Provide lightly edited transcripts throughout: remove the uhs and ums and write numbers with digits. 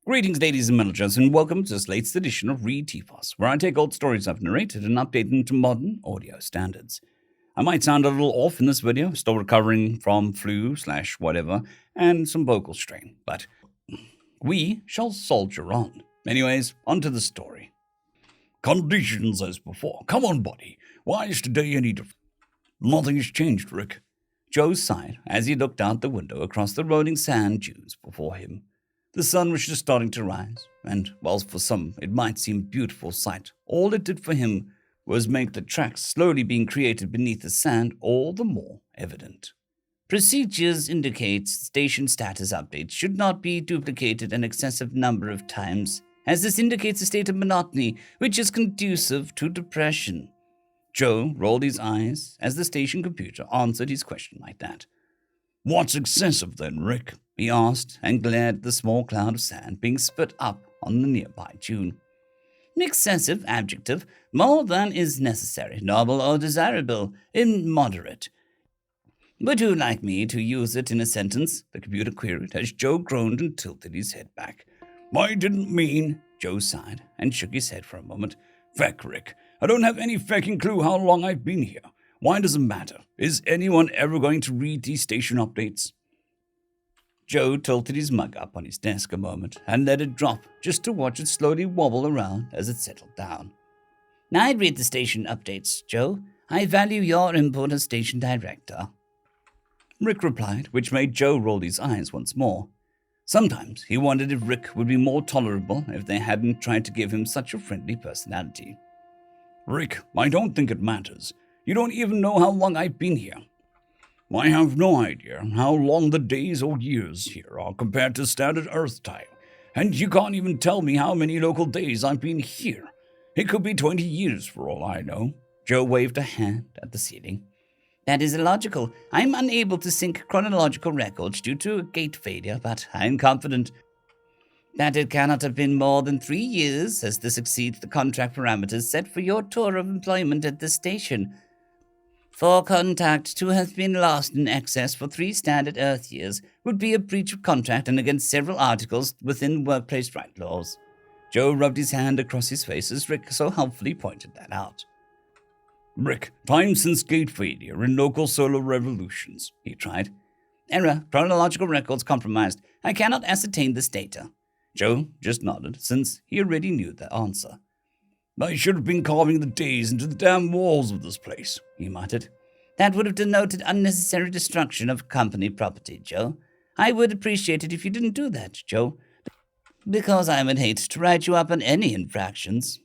Greetings, ladies and managers, and welcome to this latest edition of Read TFOS, where I take old stories I've narrated and update them to modern audio standards. I might sound a little off in this video, still recovering from flu/whatever, and some vocal strain, but we shall soldier on. Anyways, on to the story. Conditions as before. Come on, buddy. Why is today any different? Nothing's changed, Rick. Joe sighed as he looked out the window across the rolling sand dunes before him. The sun was just starting to rise, and while for some it might seem a beautiful sight, all it did for him was make the tracks slowly being created beneath the sand all the more evident. Procedures indicate station status updates should not be duplicated an excessive number of times, as this indicates a state of monotony which is conducive to depression. Joe rolled his eyes as the station computer answered his question like that. What's excessive then, Rick? He asked, and glared at the small cloud of sand being spit up on the nearby dune. Excessive adjective, more than is necessary, noble or desirable, immoderate. Would you like me to use it in a sentence? The computer queried as Joe groaned and tilted his head back. I didn't mean, Joe sighed and shook his head for a moment. Feck, Rick. I don't have any fecking clue how long I've been here. Why does it matter? Is anyone ever going to read these station updates? Joe tilted his mug up on his desk a moment and let it drop just to watch it slowly wobble around as it settled down. I'd read the station updates, Joe. I value your input as station director. Rick replied, which made Joe roll his eyes once more. Sometimes he wondered if Rick would be more tolerable if they hadn't tried to give him such a friendly personality. Rick, I don't think it matters. You don't even know how long I've been here. I have no idea how long the days or years here are compared to standard Earth time, and you can't even tell me how many local days I've been here. It could be 20 years for all I know. Joe waved a hand at the ceiling. That is illogical. I'm unable to sync chronological records due to a gate failure, but I'm confident that it cannot have been more than 3 years, as this exceeds the contract parameters set for your tour of employment at the station. For contact to have been lost in excess for 3 standard Earth years would be a breach of contract and against several articles within workplace right laws. Joe rubbed his hand across his face as Rick so helpfully pointed that out. Rick, time since gate failure in local solar revolutions, he tried. Error, chronological records compromised. I cannot ascertain this data. Joe just nodded, since he already knew the answer. I should have been carving the days into the damn walls of this place, he muttered. That would have denoted unnecessary destruction of company property, Joe. I would appreciate it if you didn't do that, Joe, because I would hate to write you up on any infractions.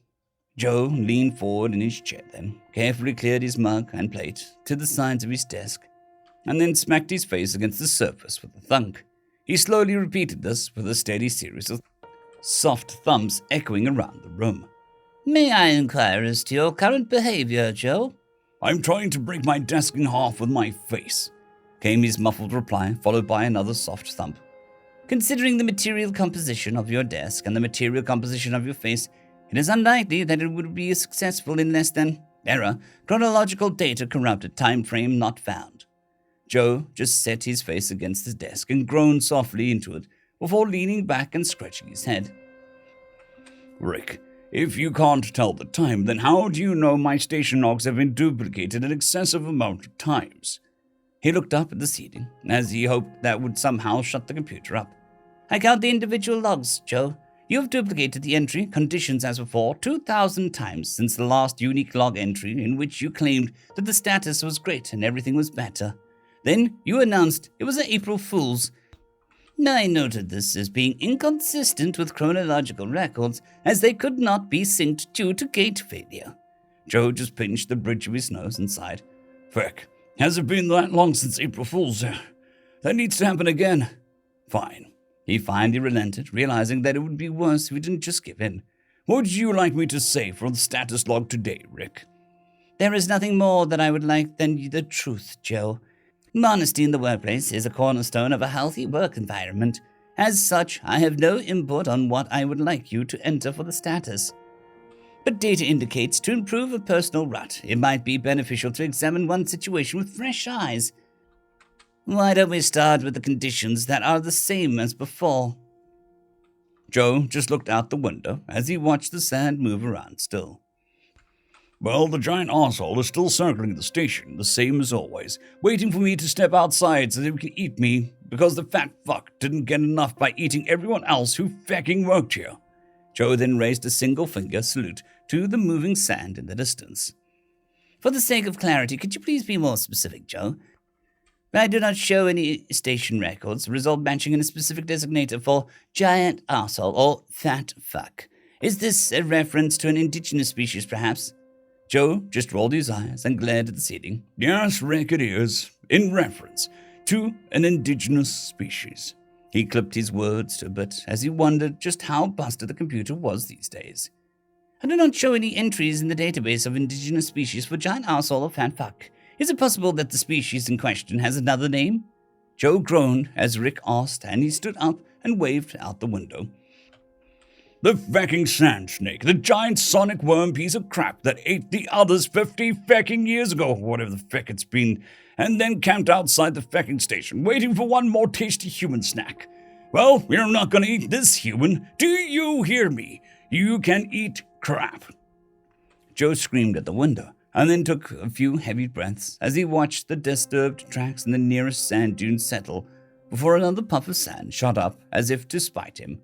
Joe leaned forward in his chair then, carefully cleared his mug and plate to the sides of his desk, and then smacked his face against the surface with a thunk. He slowly repeated this with a steady series of soft thumps echoing around the room. May I inquire as to your current behavior, Joe? I'm trying to break my desk in half with my face, came his muffled reply, followed by another soft thump. Considering the material composition of your desk and the material composition of your face, it is unlikely that it would be successful in less than error, chronological data corrupted, time frame not found. Joe just set his face against the desk and groaned softly into it before leaning back and scratching his head. Rick, if you can't tell the time, then how do you know my station logs have been duplicated an excessive amount of times? He looked up at the ceiling, as he hoped that would somehow shut the computer up. I count the individual logs, Joe. You have duplicated the entry conditions as before 2,000 times since the last unique log entry in which you claimed that the status was great and everything was better. Then you announced it was an April Fool's. I noted this as being inconsistent with chronological records, as they could not be synced due to gate failure. Joe just pinched the bridge of his nose and sighed. Feck, has it been that long since April Fool's? That needs to happen again. Fine. He finally relented, realizing that it would be worse if he didn't just give in. What would you like me to say for the status log today, Rick? There is nothing more that I would like than the truth, Joe. Honesty in the workplace is a cornerstone of a healthy work environment. As such, I have no input on what I would like you to enter for the status. But data indicates to improve a personal rut, it might be beneficial to examine one situation with fresh eyes. Why don't we start with the conditions that are the same as before? Joe just looked out the window as he watched the sand move around still. Well, the giant arsehole is still circling the station, the same as always, waiting for me to step outside so that he can eat me, because the fat fuck didn't get enough by eating everyone else who fucking worked here. Joe then raised a single finger salute to the moving sand in the distance. For the sake of clarity, could you please be more specific, Joe? I do not show any station records, result matching in a specific designator for giant arsehole or fat fuck. Is this a reference to an indigenous species, perhaps? Joe just rolled his eyes and glared at the ceiling. Yes, Rick, it is, in reference to an indigenous species. He clipped his words to a bit as he wondered just how busted the computer was these days. I do not show any entries in the database of indigenous species for giant arsehole or fat fuck. Is it possible that the species in question has another name? Joe groaned as Rick asked, and he stood up and waved out the window. The fecking sand snake, the giant sonic worm piece of crap that ate the others 50 fecking years ago, whatever the feck it's been, and then camped outside the fecking station, waiting for one more tasty human snack. Well, we're not gonna eat this human. Do you hear me? You can eat crap. Joe screamed at the window, and then took a few heavy breaths as he watched the disturbed tracks in the nearest sand dune settle before another puff of sand shot up as if to spite him.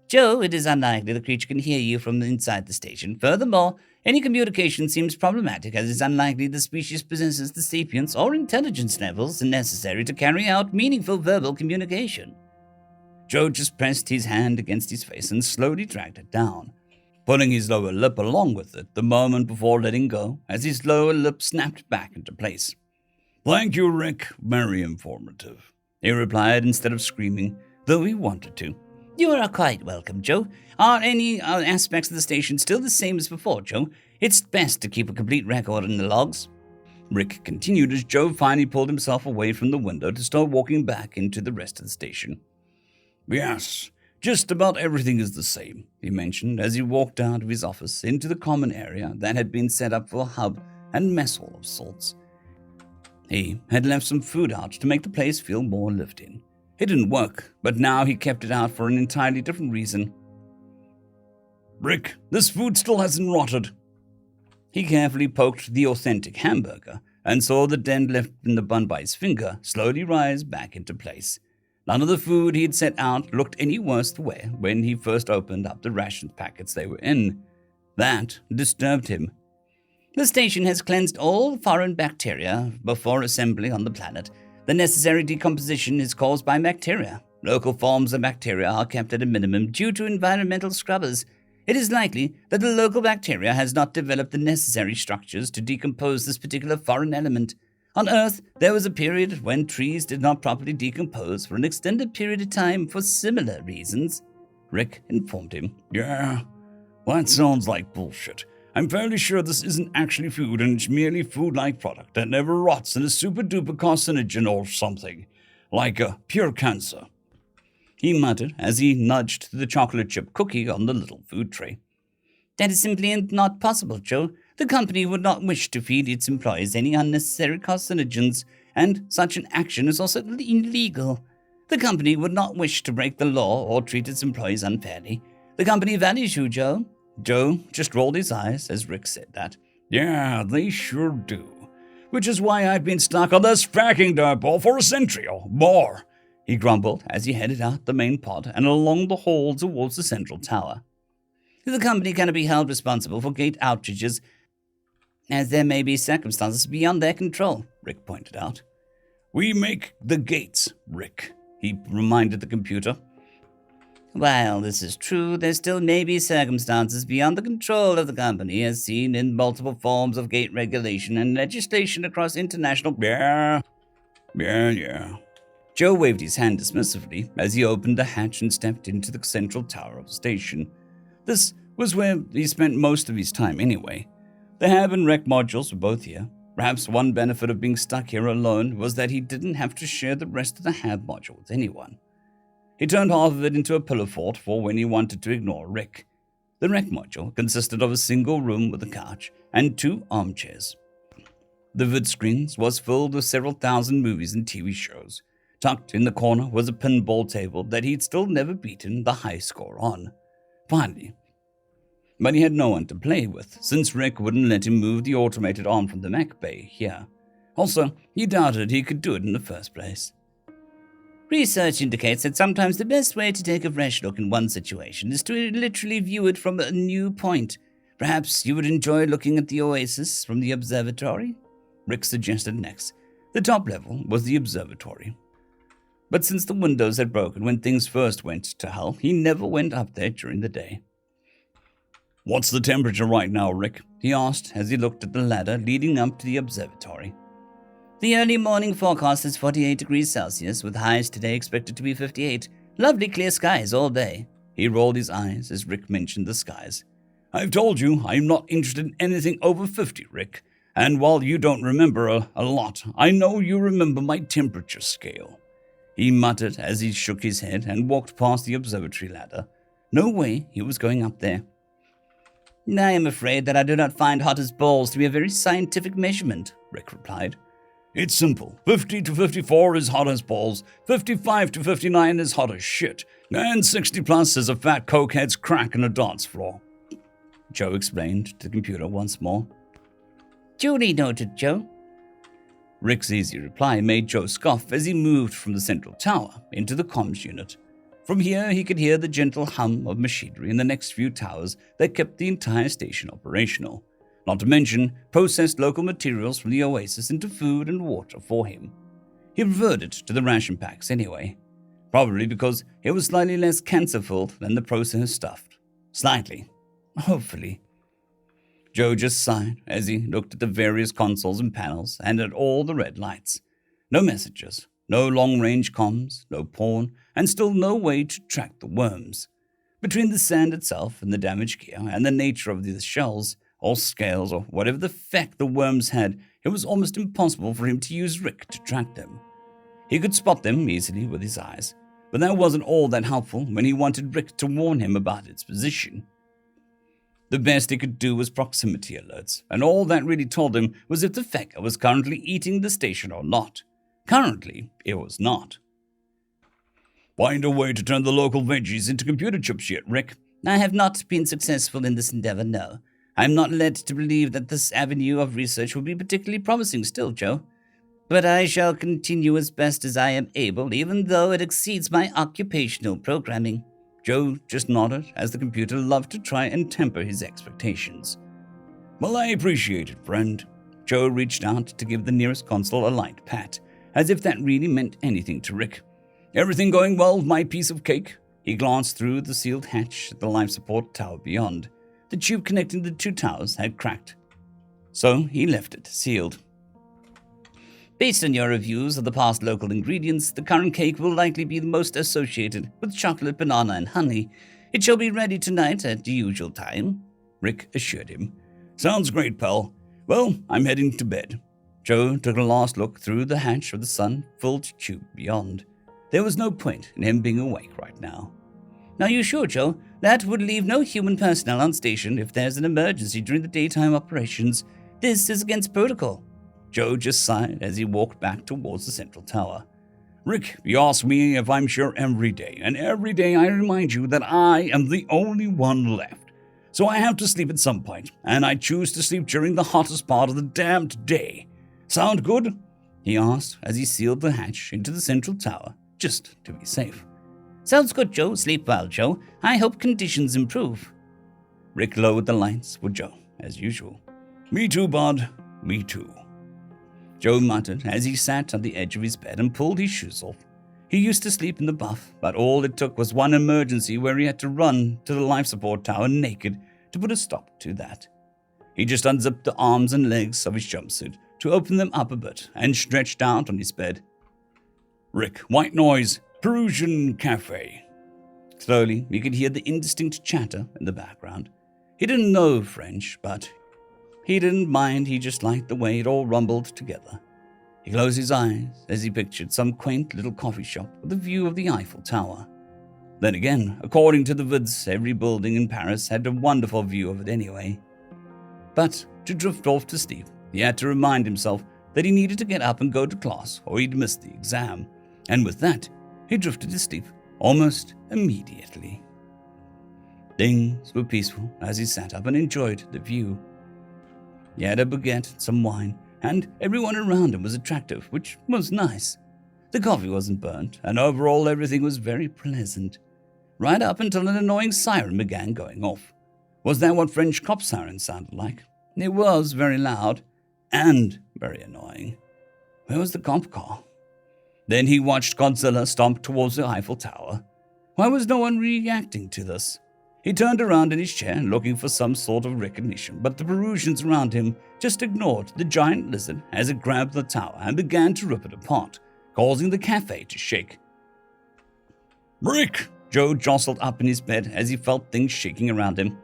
Joe, it is unlikely the creature can hear you from inside the station. Furthermore, any communication seems problematic, as it is unlikely the species possesses the sapience or intelligence levels necessary to carry out meaningful verbal communication. Joe just pressed his hand against his face and slowly dragged it down, pulling his lower lip along with it the moment before letting go, as his lower lip snapped back into place. Thank you, Rick. Very informative, he replied instead of screaming, though he wanted to. You are quite welcome, Joe. Are any aspects of the station still the same as before, Joe? It's best to keep a complete record in the logs. Rick continued as Joe finally pulled himself away from the window to start walking back into the rest of the station. Yes, just about everything is the same, he mentioned as he walked out of his office into the common area that had been set up for a hub and mess hall of sorts. He had left some food out to make the place feel more lived in. It didn't work, but now he kept it out for an entirely different reason. Rick, this food still hasn't rotted. He carefully poked the authentic hamburger and saw the dent left in the bun by his finger slowly rise back into place. None of the food he had set out looked any worse the way when he first opened up the ration packets they were in. That disturbed him. The station has cleansed all foreign bacteria before assembly on the planet. The necessary decomposition is caused by bacteria. Local forms of bacteria are kept at a minimum due to environmental scrubbers. It is likely that the local bacteria has not developed the necessary structures to decompose this particular foreign element. On Earth, there was a period when trees did not properly decompose for an extended period of time for similar reasons, Rick informed him. Yeah, well, that sounds like bullshit. I'm fairly sure this isn't actually food and it's merely food-like product that never rots and is super-duper carcinogen or something, like a pure cancer. He muttered as he nudged the chocolate chip cookie on the little food tray. That is simply not possible, Joe. The company would not wish to feed its employees any unnecessary carcinogens, and such an action is also illegal. The company would not wish to break the law or treat its employees unfairly. The company values you, Joe. Joe just rolled his eyes as Rick said that. Yeah, they sure do. Which is why I've been stuck on this fracking dirtball for a century or more, he grumbled as he headed out the main pod and along the hall towards the central tower. The company cannot be held responsible for gate outages, as there may be circumstances beyond their control, Rick pointed out. We make the gates, Rick, he reminded the computer. While this is true, there still may be circumstances beyond the control of the company, as seen in multiple forms of gate regulation and legislation across international... Yeah. Joe waved his hand dismissively as he opened the hatch and stepped into the central tower of the station. This was where he spent most of his time anyway. The hab and rec modules were both here. Perhaps one benefit of being stuck here alone was that he didn't have to share the rest of the hab module with anyone. He turned half of it into a pillow fort for when he wanted to ignore Rick. The rec module consisted of a single room with a couch and 2 armchairs. The vid screens was filled with several thousand movies and TV shows. Tucked in the corner was a pinball table that he'd still never beaten the high score on. Finally. But he had no one to play with, since Rick wouldn't let him move the automated arm from the mech bay here. Also, he doubted he could do it in the first place. Research indicates that sometimes the best way to take a fresh look in one situation is to literally view it from a new point. Perhaps you would enjoy looking at the oasis from the observatory? Rick suggested next. The top level was the observatory. But since the windows had broken when things first went to hell, he never went up there during the day. "What's the temperature right now, Rick?" he asked as he looked at the ladder leading up to the observatory. "The early morning forecast is 48 degrees Celsius, with highs today expected to be 58. Lovely clear skies all day." He rolled his eyes as Rick mentioned the skies. "I've told you I'm not interested in anything over 50, Rick. And while you don't remember a lot, I know you remember my temperature scale." He muttered as he shook his head and walked past the observatory ladder. No way he was going up there. "I am afraid that I do not find hot as balls to be a very scientific measurement," Rick replied. "It's simple. 50 to 54 is hot as balls, 55 to 59 is hot as shit, and 60 plus is a fat cokehead's crack in a dance floor," Joe explained to the computer once more. "Duly noted, Joe." Rick's easy reply made Joe scoff as he moved from the central tower into the comms unit. From here, he could hear the gentle hum of machinery in the next few towers that kept the entire station operational, not to mention processed local materials from the oasis into food and water for him. He reverted to the ration packs anyway, probably because it was slightly less cancer-filled than the processed stuff. Slightly. Hopefully. Joe just sighed as he looked at the various consoles and panels and at all the red lights. No messages, no long-range comms, no porn, and still no way to track the worms. Between the sand itself and the damaged gear and the nature of the shells, or scales, or whatever the feck the worms had, it was almost impossible for him to use Rick to track them. He could spot them easily with his eyes, but that wasn't all that helpful when he wanted Rick to warn him about its position. The best he could do was proximity alerts, and all that really told him was if the fecker was currently eating the station or not. Currently, it was not. "Find a way to turn the local veggies into computer chips yet, Rick?" "I have not been successful in this endeavor, no. I am not led to believe that this avenue of research will be particularly promising still, Joe. But I shall continue as best as I am able, even though it exceeds my occupational programming." Joe just nodded, as the computer loved to try and temper his expectations. "Well, I appreciate it, friend." Joe reached out to give the nearest console a light pat, as if that really meant anything to Rick. "Everything going well with my piece of cake?" He glanced through the sealed hatch at the life support tower beyond. The tube connecting the two towers had cracked, so he left it sealed. "Based on your reviews of the past local ingredients, the current cake will likely be the most associated with chocolate, banana, and honey. It shall be ready tonight at the usual time," Rick assured him. "Sounds great, pal. Well, I'm heading to bed." Joe took a last look through the hatch of the sun-filled tube beyond. There was no point in him being awake right now. "Are you sure, Joe? That would leave no human personnel on station if there's an emergency during the daytime operations. This is against protocol." Joe just sighed as he walked back towards the central tower. "Rick, you ask me if I'm sure every day, and every day I remind you that I am the only one left. So I have to sleep at some point, and I choose to sleep during the hottest part of the damned day. Sound good?" he asked as he sealed the hatch into the central tower, just to be safe. "Sounds good, Joe. Sleep well, Joe. I hope conditions improve." Rick lowered the lights for Joe, as usual. "Me too, bud. Me too." Joe muttered as he sat on the edge of his bed and pulled his shoes off. He used to sleep in the buff, but all it took was one emergency where he had to run to the life support tower naked to put a stop to that. He just unzipped the arms and legs of his jumpsuit to open them up a bit and stretched out on his bed. "Rick, white noise, Perusian cafe." Slowly, he could hear the indistinct chatter in the background. He didn't know French, but he didn't mind. He just liked the way it all rumbled together. He closed his eyes as he pictured some quaint little coffee shop with a view of the Eiffel Tower. Then again, according to the vids, every building in Paris had a wonderful view of it anyway. But to drift off to sleep, he had to remind himself that he needed to get up and go to class or he'd miss the exam. And with that, he drifted to sleep almost immediately. Things were peaceful as he sat up and enjoyed the view. He had a baguette and some wine, and everyone around him was attractive, which was nice. The coffee wasn't burnt, and overall everything was very pleasant. Right up until an annoying siren began going off. Was that what French cop sirens sounded like? It was very loud and very annoying. Where was the cop car? Then he watched Godzilla stomp towards the Eiffel Tower. Why was no one reacting to this? He turned around in his chair, looking for some sort of recognition, but the Perusians around him just ignored the giant lizard as it grabbed the tower and began to rip it apart, causing the cafe to shake. "Rick!" Joe jostled up in his bed as he felt things shaking around him.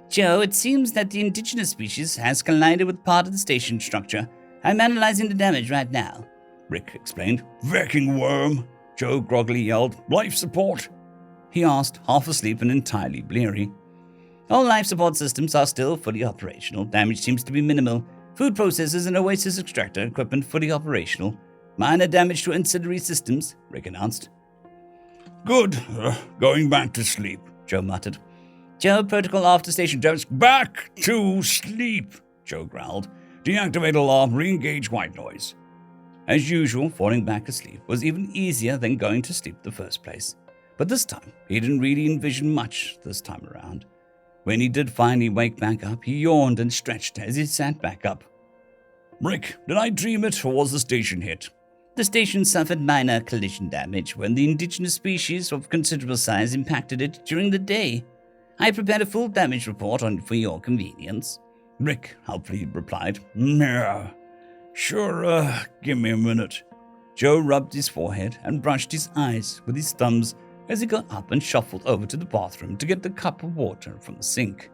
"Joe, it seems that the indigenous species has collided with part of the station structure. I'm analyzing the damage right now," Rick explained. "Wrecking worm!" Joe groggily yelled. "Life support?" he asked, half asleep and entirely bleary. "All life support systems are still fully operational. Damage seems to be minimal. Food processors and Oasis extractor equipment fully operational. Minor damage to ancillary systems," Rick announced. "Good. Going back to sleep," Joe muttered. "Joe, protocol after station drones." "Back to sleep," Joe growled. "Deactivate alarm, re-engage white noise." As usual, falling back asleep was even easier than going to sleep the first place. But this time, he didn't really envision much this time around. When he did finally wake back up, he yawned and stretched as he sat back up. "Rick, did I dream it, or was the station hit?" "The station suffered minor collision damage when the indigenous species of considerable size impacted it during the day. I prepared a full damage report for your convenience," Rick helpfully replied. "Yeah, sure, give me a minute." Joe rubbed his forehead and brushed his eyes with his thumbs as he got up and shuffled over to the bathroom to get the cup of water from the sink.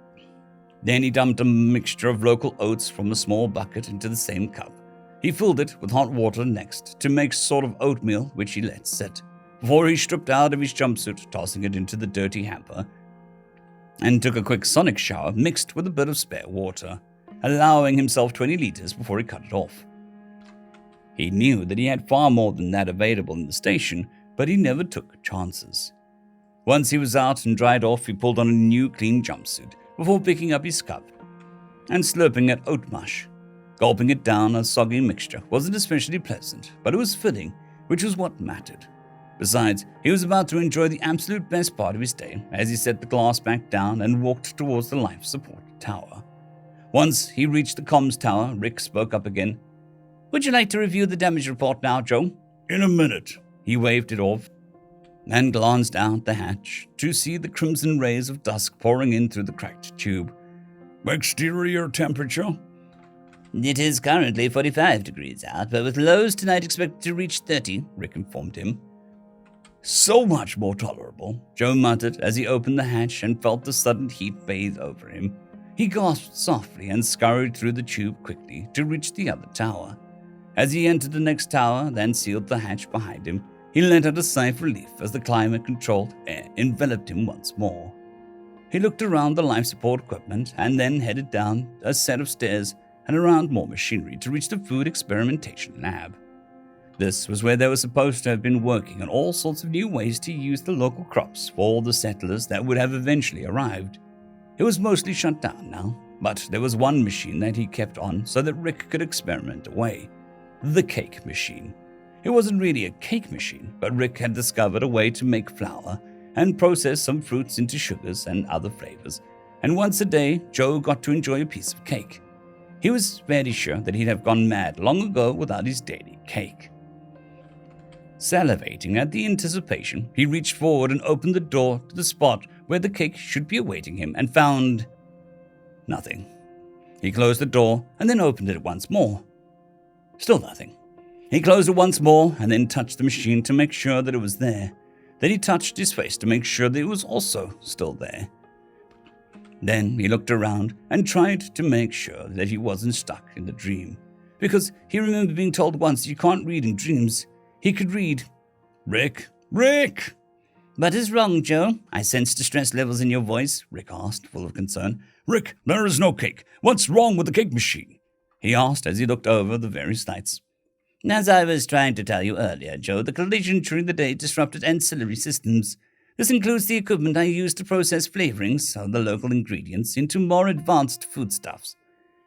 Then he dumped a mixture of local oats from a small bucket into the same cup. He filled it with hot water next to make sort of oatmeal, which he let sit, before he stripped out of his jumpsuit, tossing it into the dirty hamper, and took a quick sonic shower mixed with a bit of spare water, allowing himself 20 liters before he cut it off. He knew that he had far more than that available in the station, but he never took chances. Once he was out and dried off, he pulled on a new clean jumpsuit before picking up his cup and slurping at oat mush. Gulping it down, a soggy mixture wasn't especially pleasant, but it was filling, which was what mattered. Besides, he was about to enjoy the absolute best part of his day as he set the glass back down and walked towards the life support tower. Once he reached the comms tower, Rick spoke up again. "Would you like to review the damage report now, Joe?" "In a minute." He waved it off and glanced out the hatch to see the crimson rays of dusk pouring in through the cracked tube. "Exterior temperature?" "It is currently 45 degrees out, but with lows tonight expected to reach 30, Rick informed him. "So much more tolerable," Joe muttered as he opened the hatch and felt the sudden heat bathe over him. He gasped softly and scurried through the tube quickly to reach the other tower. As he entered the next tower, then sealed the hatch behind him, he let out a sigh of relief as the climate-controlled air enveloped him once more. He looked around the life support equipment and then headed down a set of stairs and around more machinery to reach the food experimentation lab. This was where they were supposed to have been working on all sorts of new ways to use the local crops for all the settlers that would have eventually arrived. It was mostly shut down now, but there was one machine that he kept on so that Rick could experiment away. The cake machine. It wasn't really a cake machine, but Rick had discovered a way to make flour and process some fruits into sugars and other flavors, and once a day, Joe got to enjoy a piece of cake. He was fairly sure that he'd have gone mad long ago without his daily cake. Salivating at the anticipation, he reached forward and opened the door to the spot where the cake should be awaiting him and found nothing. He closed the door and then opened it once more. Still nothing. He closed it once more and then touched the machine to make sure that it was there. Then he touched his face to make sure that it was also still there. Then he looked around and tried to make sure that he wasn't stuck in the dream, because he remembered being told once you can't read in dreams. He could read, "Rick, Rick!" "What is wrong, Joe?" I sensed distress levels in your voice, Rick asked, full of concern. "Rick, there is no cake. What's wrong with the cake machine?" he asked as he looked over the various lights. As I was trying to tell you earlier, Joe, the collision during the day disrupted ancillary systems. This includes the equipment I use to process flavorings of the local ingredients into more advanced foodstuffs.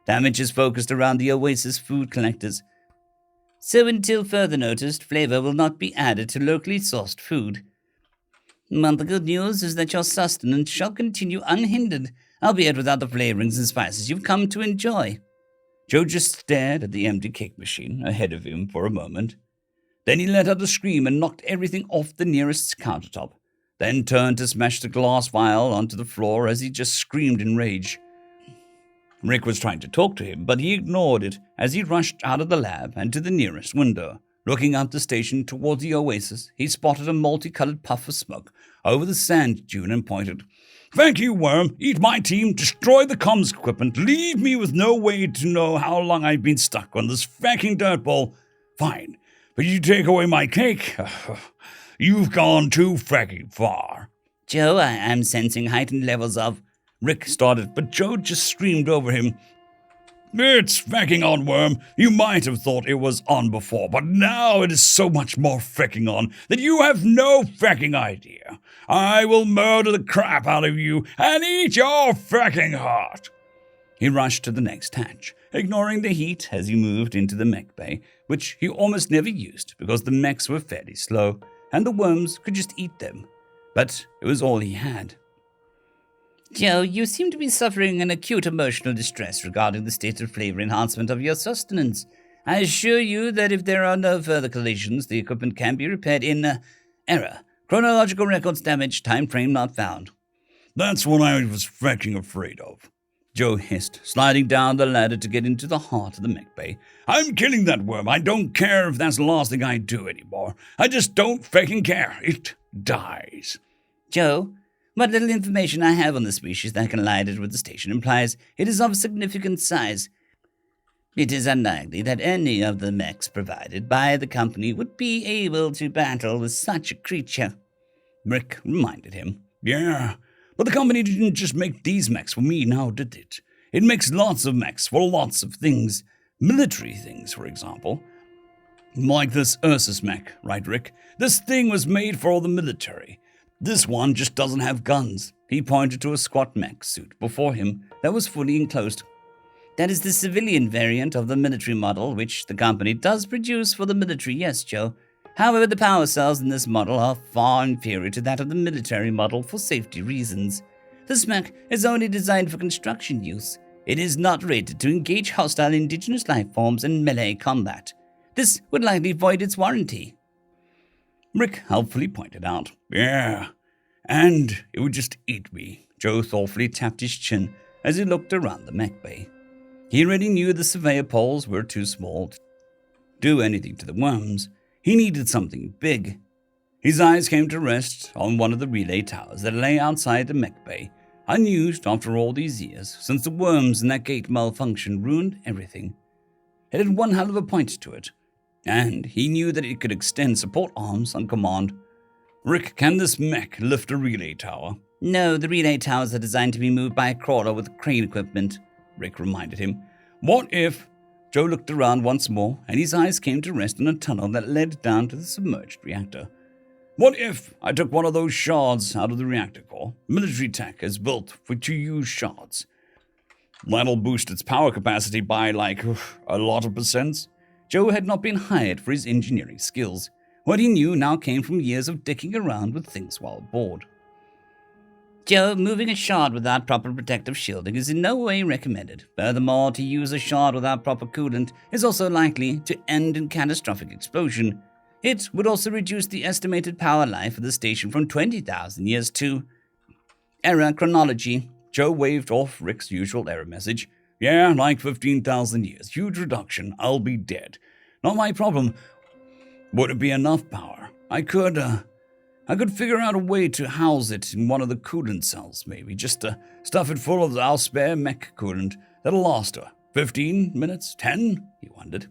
Damage is focused around the Oasis food collectors. So until further notice, flavor will not be added to locally sourced food. But the good news is that your sustenance shall continue unhindered, albeit without the flavorings and spices you've come to enjoy. Joe just stared at the empty cake machine ahead of him for a moment. Then he let out a scream and knocked everything off the nearest countertop, then turned to smash the glass vial onto the floor as he just screamed in rage. Rick was trying to talk to him, but he ignored it as he rushed out of the lab and to the nearest window. Looking out the station towards the Oasis, he spotted a multicolored puff of smoke over the sand dune and pointed. "Thank you, worm. Eat my team, destroy the comms equipment, leave me with no way to know how long I've been stuck on this fucking dirt ball. Fine, but you take away my cake? You've gone too fucking far." "Joe, I am sensing heightened levels of—" Rick started, but Joe just screamed over him. "It's fucking on, worm. You might have thought it was on before, but now it is so much more fucking on that you have no fucking idea. I will murder the crap out of you and eat your fucking heart." He rushed to the next hatch, ignoring the heat as he moved into the mech bay, which he almost never used because the mechs were fairly slow, and the worms could just eat them. But it was all he had. "Joe, you seem to be suffering an acute emotional distress regarding the state of flavor enhancement of your sustenance. I assure you that if there are no further collisions, the equipment can be repaired in error. Chronological records damaged, time frame not found." "That's what I was fucking afraid of," Joe hissed, sliding down the ladder to get into the heart of the mech bay. "I'm killing that worm. I don't care if that's the last thing I do anymore. I just don't fucking care. It dies." "Joe, what little information I have on the species that collided with the station implies it is of significant size. It is unlikely that any of the mechs provided by the company would be able to battle with such a creature," Rick reminded him. "Yeah, but the company didn't just make these mechs for me now, did it? It makes lots of mechs for lots of things. Military things, for example. Like this Ursus mech, right, Rick? This thing was made for the military. This one just doesn't have guns." He pointed to a squat mech suit before him that was fully enclosed. "That is the civilian variant of the military model, which the company does produce for the military, yes, Joe. However, the power cells in this model are far inferior to that of the military model for safety reasons. This mech is only designed for construction use. It is not rated to engage hostile indigenous life forms in melee combat. This would likely void its warranty." Rick helpfully pointed out. "Yeah, and it would just eat me." Joe thoughtfully tapped his chin as he looked around the mech bay. He already knew the surveyor poles were too small to do anything to the worms. He needed something big. His eyes came to rest on one of the relay towers that lay outside the mech bay, unused after all these years, since the worms in that gate malfunction ruined everything. It had one hell of a point to it, and he knew that it could extend support arms on command. "Rick, can this mech lift a relay tower?" "No, the relay towers are designed to be moved by a crawler with crane equipment," Rick reminded him. "What if—" Joe looked around once more, and his eyes came to rest on a tunnel that led down to the submerged reactor. "What if I took one of those shards out of the reactor core? Military tech is built for to use shards. That'll boost its power capacity by, a lot of percents." Joe had not been hired for his engineering skills. What he knew now came from years of dicking around with things while aboard. "Joe, moving a shard without proper protective shielding is in no way recommended. Furthermore, to use a shard without proper coolant is also likely to end in catastrophic explosion. It would also reduce the estimated power life of the station from 20,000 years to—" "Error chronology." Joe waved off Rick's usual error message. "Yeah, 15,000 years. Huge reduction. I'll be dead. Not my problem. Would it be enough power? I could figure out a way to house it in one of the coolant cells, maybe. Just stuff it full of our spare mech coolant. That'll last 15 minutes? 10? He wondered.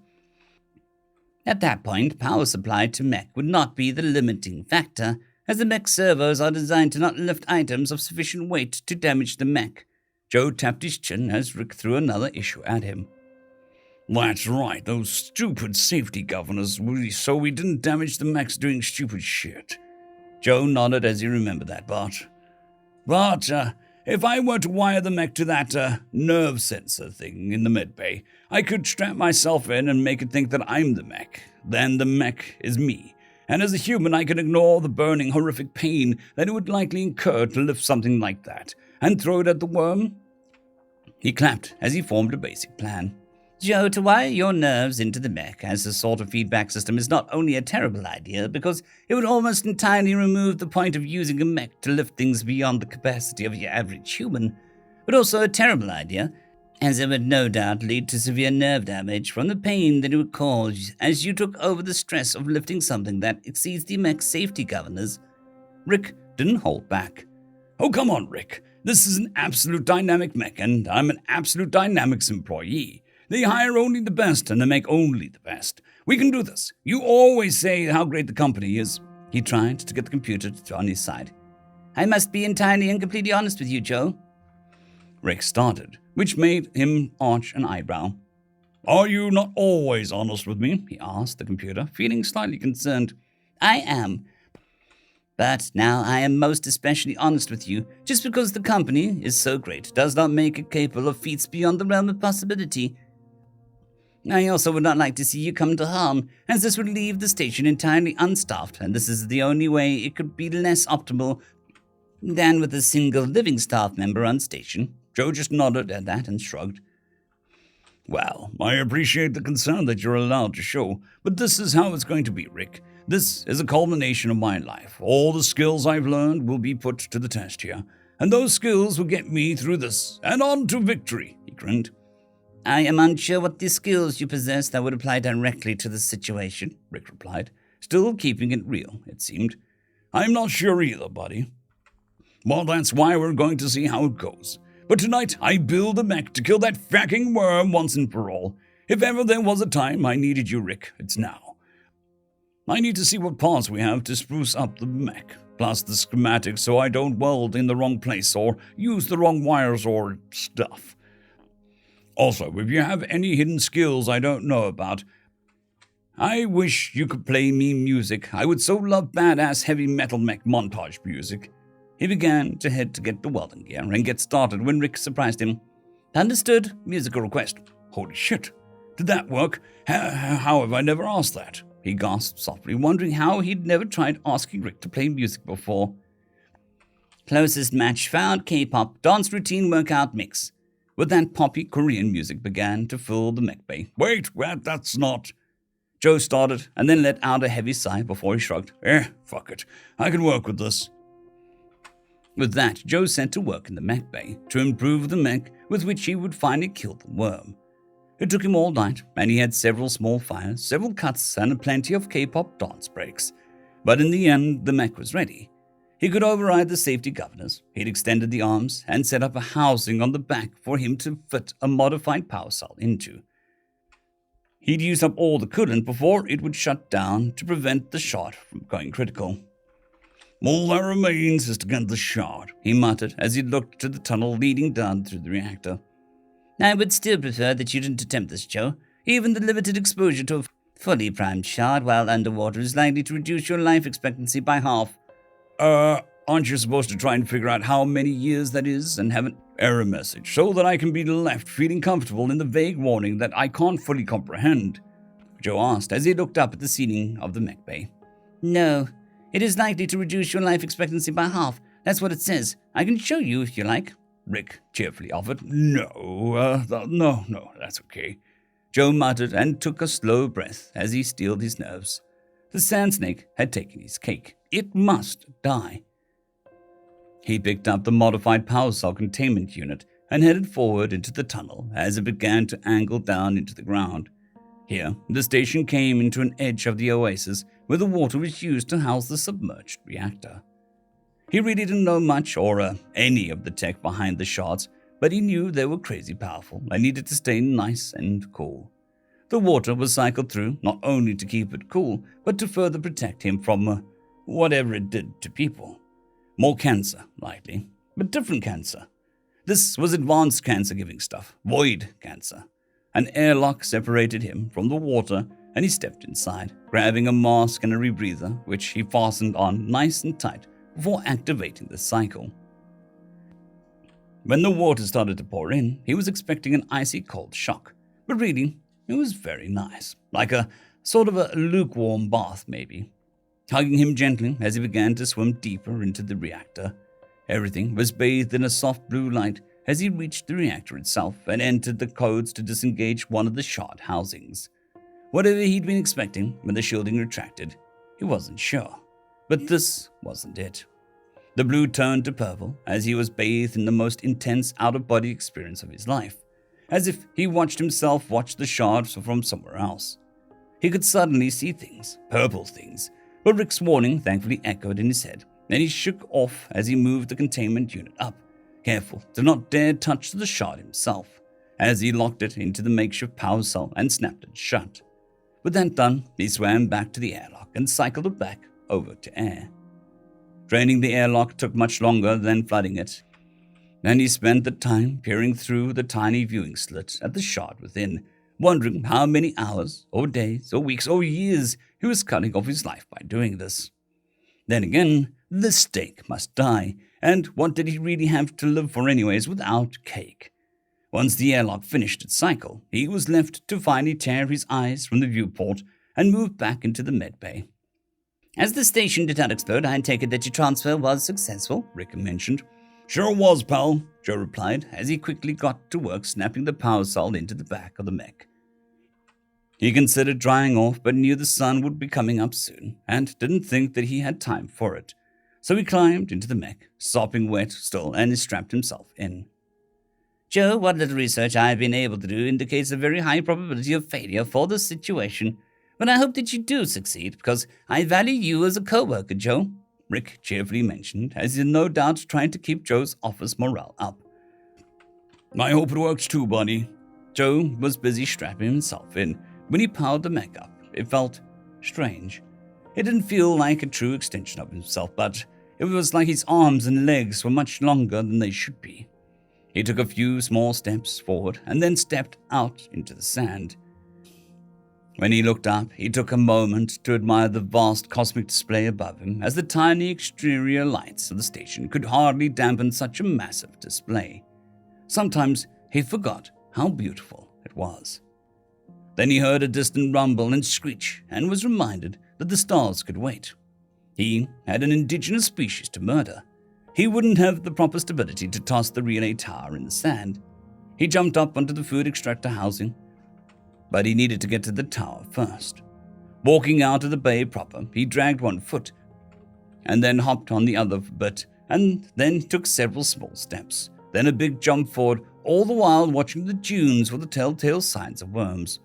At that point, power supply to mech would not be the limiting factor, as the mech servos are designed to not lift items of sufficient weight to damage the mech. Joe tapped his chin as Rick threw another issue at him. That's right, those stupid safety governors, so we didn't damage the mechs doing stupid shit. Joe nodded as he remembered that, But if I were to wire the mech to that nerve sensor thing in the medbay, I could strap myself in and make it think that I'm the mech. Then the mech is me. And as a human, I can ignore the burning, horrific pain that it would likely incur to lift something like that, and throw it at the worm. He clapped as he formed a basic plan. Joe, to wire your nerves into the mech as a sort of feedback system is not only a terrible idea, because it would almost entirely remove the point of using a mech to lift things beyond the capacity of your average human, but also a terrible idea, as it would no doubt lead to severe nerve damage from the pain that it would cause as you took over the stress of lifting something that exceeds the mech's safety governors. Rick didn't hold back. Oh, come on, Rick. This is an absolute dynamic mech, and I'm an absolute dynamics employee. They hire only the best, and they make only the best. We can do this. You always say how great the company is. He tried to get the computer on his side. I must be entirely and completely honest with you, Joe. Rick started, which made him arch an eyebrow. Are you not always honest with me? He asked the computer, feeling slightly concerned. I am. But now I am most especially honest with you. Just because the company is so great does not make it capable of feats beyond the realm of possibility. I also would not like to see you come to harm, as this would leave the station entirely unstaffed, and this is the only way it could be less optimal than with a single living staff member on station. Joe just nodded at that and shrugged. Well, I appreciate the concern that you're allowed to show, but this is how it's going to be, Rick. This is a culmination of my life. All the skills I've learned will be put to the test here, and those skills will get me through this, and on to victory, he grinned. I am unsure what the skills you possess that would apply directly to the situation, Rick replied, still keeping it real, it seemed. I'm not sure either, buddy. Well, that's why we're going to see how it goes. But tonight, I build a mech to kill that fucking worm once and for all. If ever there was a time I needed you, Rick, it's now. I need to see what parts we have to spruce up the mech, plus the schematics so I don't weld in the wrong place or use the wrong wires or stuff. Also, if you have any hidden skills I don't know about, I wish you could play me music. I would so love badass heavy metal mech montage music. He began to head to get the welding gear and get started when Rick surprised him. Understood. Musical request. Holy shit. Did that work? How have I never asked that? He gasped softly, wondering how he'd never tried asking Rick to play music before. Closest match found, K-pop, dance routine workout mix. With that, poppy Korean music began to fill the mech bay. Wait, that's not... Joe started and then let out a heavy sigh before he shrugged. Fuck it. I can work with this. With that, Joe set to work in the mech bay to improve the mech with which he would finally kill the worm. It took him all night, and he had several small fires, several cuts, and plenty of K-pop dance breaks. But in the end, the mech was ready. He could override the safety governors. He'd extended the arms and set up a housing on the back for him to fit a modified power cell into. He'd used up all the coolant before it would shut down to prevent the shot from going critical. All that remains is to get the shot, he muttered as he looked to the tunnel leading down through the reactor. I would still prefer that you didn't attempt this, Joe. Even the limited exposure to a fully primed shot while underwater is likely to reduce your life expectancy by half. Aren't you supposed to try and figure out how many years that is and have an error message so that I can be left feeling comfortable in the vague warning that I can't fully comprehend? Joe asked as he looked up at the ceiling of the mech bay. No, it is likely to reduce your life expectancy by half. That's what it says. I can show you if you like. Rick cheerfully offered. No, that's okay. Joe muttered and took a slow breath as he steeled his nerves. The sand snake had taken his cake. It must die. He picked up the modified power cell containment unit and headed forward into the tunnel as it began to angle down into the ground. Here, the station came into an edge of the oasis where the water was used to house the submerged reactor. He really didn't know much or any of the tech behind the shards, but he knew they were crazy powerful and needed to stay nice and cool. The water was cycled through not only to keep it cool, but to further protect him from whatever it did to people. More cancer, likely, but different cancer. This was advanced cancer-giving stuff, void cancer. An airlock separated him from the water, and he stepped inside, grabbing a mask and a rebreather, which he fastened on nice and tight before activating the cycle. When the water started to pour in, he was expecting an icy cold shock, but really, it was very nice, like a sort of a lukewarm bath maybe, hugging him gently as he began to swim deeper into the reactor. Everything was bathed in a soft blue light as he reached the reactor itself and entered the codes to disengage one of the shard housings. Whatever he'd been expecting when the shielding retracted, he wasn't sure. But this wasn't it. The blue turned to purple as he was bathed in the most intense out-of-body experience of his life, as if he watched himself watch the shards from somewhere else. He could suddenly see things, purple things, but Rick's warning thankfully echoed in his head, and he shook off as he moved the containment unit up, careful to not dare touch the shard himself, as he locked it into the makeshift power cell and snapped it shut. With that done, he swam back to the airlock and cycled it back over to air. Draining the airlock took much longer than flooding it, and he spent the time peering through the tiny viewing slit at the shard within, wondering how many hours, or days, or weeks, or years he was cutting off his life by doing this. Then again, the steak must die, and what did he really have to live for anyways without cake? Once the airlock finished its cycle, he was left to finally tear his eyes from the viewport and move back into the medbay. "As the station did not explode, I take it that your transfer was successful," Rick mentioned. "Sure was, pal," Joe replied as he quickly got to work snapping the power cell into the back of the mech. He considered drying off but knew the sun would be coming up soon and didn't think that he had time for it. So he climbed into the mech, sopping wet still, and he strapped himself in. "Joe, what little research I have been able to do indicates a very high probability of failure for this situation. But I hope that you do succeed, because I value you as a co-worker, Joe," Rick cheerfully mentioned, as he had no doubt trying to keep Joe's office morale up. "I hope it works too, buddy." Joe was busy strapping himself in when he powered the mech up. It felt strange. It didn't feel like a true extension of himself, but it was like his arms and legs were much longer than they should be. He took a few small steps forward and then stepped out into the sand. When he looked up, he took a moment to admire the vast cosmic display above him, as the tiny exterior lights of the station could hardly dampen such a massive display. Sometimes he forgot how beautiful it was. Then he heard a distant rumble and screech and was reminded that the stars could wait. He had an indigenous species to murder. He wouldn't have the proper stability to toss the relay tower in the sand. He jumped up onto the food extractor housing, but he needed to get to the tower first. Walking out of the bay proper, he dragged one foot, and then hopped on the other bit, and then took several small steps, then a big jump forward, all the while watching the dunes for the telltale signs of worms.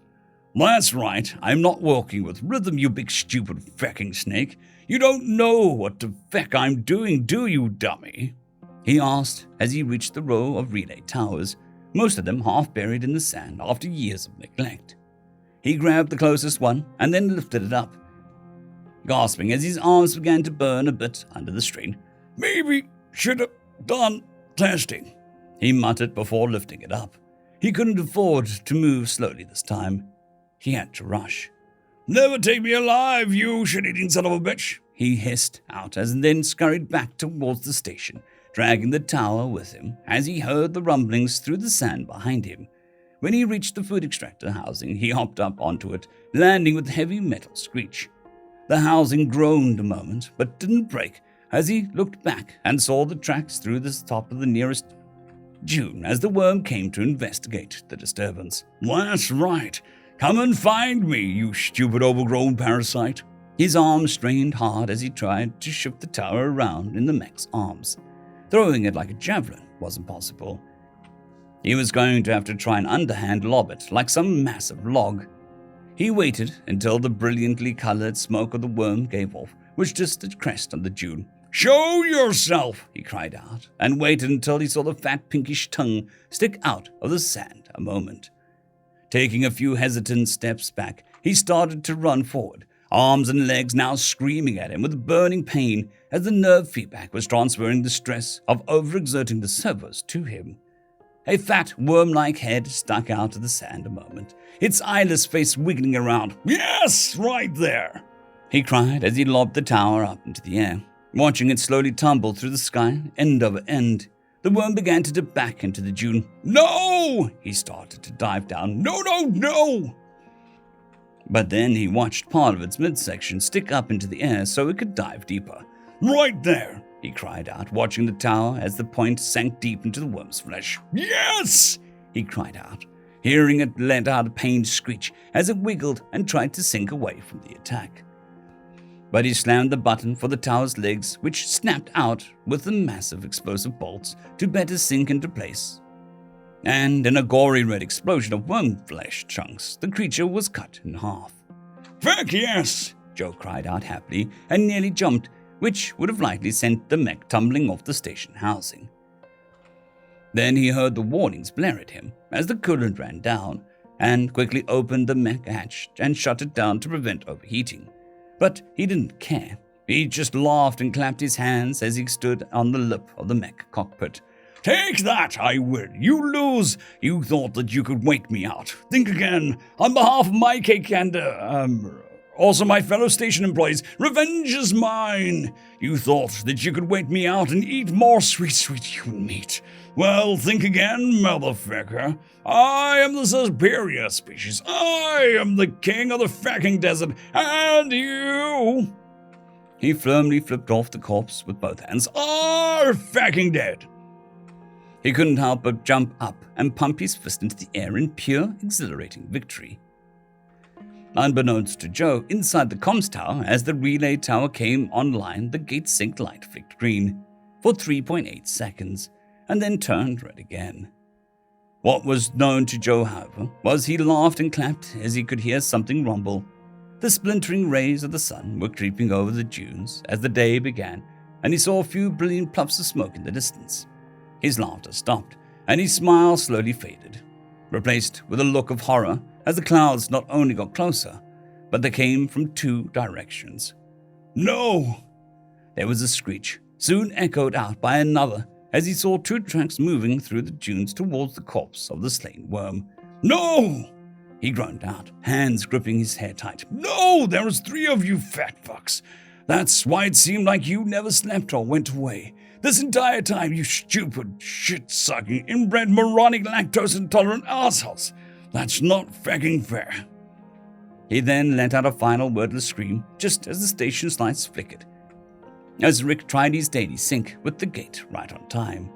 "That's right, I'm not working with rhythm, you big stupid fecking snake. You don't know what the feck I'm doing, do you, dummy?" he asked as he reached the row of relay towers, most of them half buried in the sand after years of neglect. He grabbed the closest one and then lifted it up, gasping as his arms began to burn a bit under the strain. "Maybe should have done testing," he muttered before lifting it up. He couldn't afford to move slowly this time. He had to rush. "Never take me alive, you shit-eating son of a bitch," he hissed out and then scurried back towards the station, dragging the tower with him as he heard the rumblings through the sand behind him. When he reached the food extractor housing, he hopped up onto it, landing with a heavy metal screech. The housing groaned a moment, but didn't break as he looked back and saw the tracks through the top of the nearest dune as the worm came to investigate the disturbance. "That's right. Come and find me, you stupid overgrown parasite." His arms strained hard as he tried to shift the tower around in the mech's arms. Throwing it like a javelin wasn't possible. He was going to have to try and underhand lob it like some massive log. He waited until the brilliantly colored smoke of the worm gave off, which just a crest on the dune. "Show yourself," he cried out, and waited until he saw the fat pinkish tongue stick out of the sand a moment. Taking a few hesitant steps back, he started to run forward, arms and legs now screaming at him with burning pain as the nerve feedback was transferring the stress of overexerting the servos to him. A fat, worm-like head stuck out of the sand a moment, its eyeless face wiggling around. "Yes, right there!" he cried as he lobbed the tower up into the air. Watching it slowly tumble through the sky, end over end, the worm began to dip back into the dune. "No!" He started to dive down. "No, no, no!" But then he watched part of its midsection stick up into the air so it could dive deeper. "Right there!" he cried out, watching the tower as the point sank deep into the worm's flesh. "Yes!" he cried out, hearing it let out a pained screech as it wiggled and tried to sink away from the attack. But he slammed the button for the tower's legs, which snapped out with the massive explosive bolts to better sink into place. And in a gory red explosion of worm flesh chunks, the creature was cut in half. "Feck, yes!" Joe cried out happily and nearly jumped, which would have likely sent the mech tumbling off the station housing. Then he heard the warnings blare at him as the coolant ran down, and quickly opened the mech hatch and shut it down to prevent overheating. But he didn't care. He just laughed and clapped his hands as he stood on the lip of the mech cockpit. "Take that, I win. You lose. You thought that you could wake me out. Think again. On behalf of my cake and, also my fellow station employees, revenge is mine. You thought that you could wake me out and eat more sweet, sweet human meat. Well, think again, motherfucker. I am the superior species. I am the king of the fucking desert, and you..." He firmly flipped off the corpse with both hands. "Are fucking dead." He couldn't help but jump up and pump his fist into the air in pure, exhilarating victory. Unbeknownst to Joe, inside the comms tower, as the relay tower came online, the gate sync light flicked green for 3.8 seconds, and then turned red again. What was known to Joe, however, was he laughed and clapped as he could hear something rumble. The splintering rays of the sun were creeping over the dunes as the day began, and he saw a few brilliant puffs of smoke in the distance. His laughter stopped, and his smile slowly faded, replaced with a look of horror as the clouds not only got closer, but they came from two directions. "No!" There was a screech, soon echoed out by another, as he saw two tracks moving through the dunes towards the corpse of the slain worm. "No!" he groaned out, hands gripping his hair tight. "No! There was 3 of you fat fucks. That's why it seemed like you never slept or went away. This entire time, you stupid, shit-sucking, inbred, moronic, lactose-intolerant assholes. That's not fucking fair." He then let out a final wordless scream just as the station's lights flickered, as Rick tried his daily sync with the gate right on time.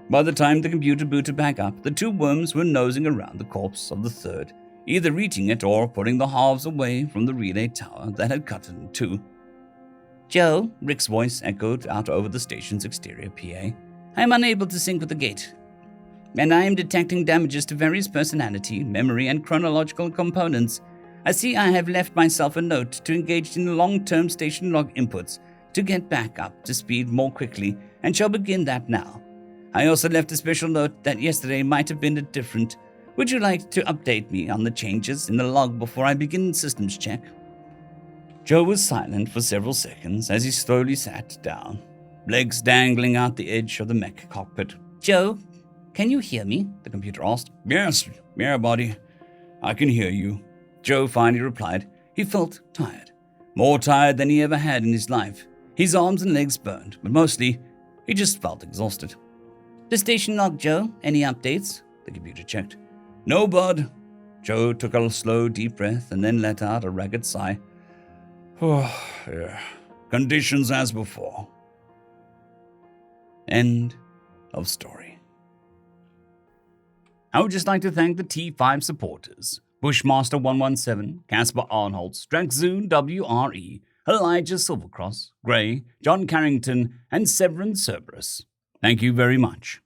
By the time the computer booted back up, the two worms were nosing around the corpse of the third, either eating it or putting the halves away from the relay tower that had cut it in two. "Joe," Rick's voice echoed out over the station's exterior PA. "I am unable to sync with the gate, and I am detecting damages to various personality, memory, and chronological components. I see I have left myself a note to engage in long-term station log inputs to get back up to speed more quickly, and shall begin that now. I also left a special note that yesterday might have been different. Would you like to update me on the changes in the log before I begin systems check?" Joe was silent for several seconds as he slowly sat down, legs dangling out the edge of the mech cockpit. "Joe, can you hear me?" the computer asked. "Yes, yeah, buddy. I can hear you," Joe finally replied. He felt tired, more tired than he ever had in his life. His arms and legs burned, but mostly, he just felt exhausted. "The station log, Joe. Any updates?" the computer checked. "No, bud." Joe took a slow, deep breath and then let out a ragged sigh. "Oh, yeah. Conditions as before." End of story. I would just like to thank the T5 supporters: Bushmaster117, Casper Arnholtz, Draxoon WRE, Elijah Silvercross, Gray, John Carrington, and Severin Cerberus. Thank you very much.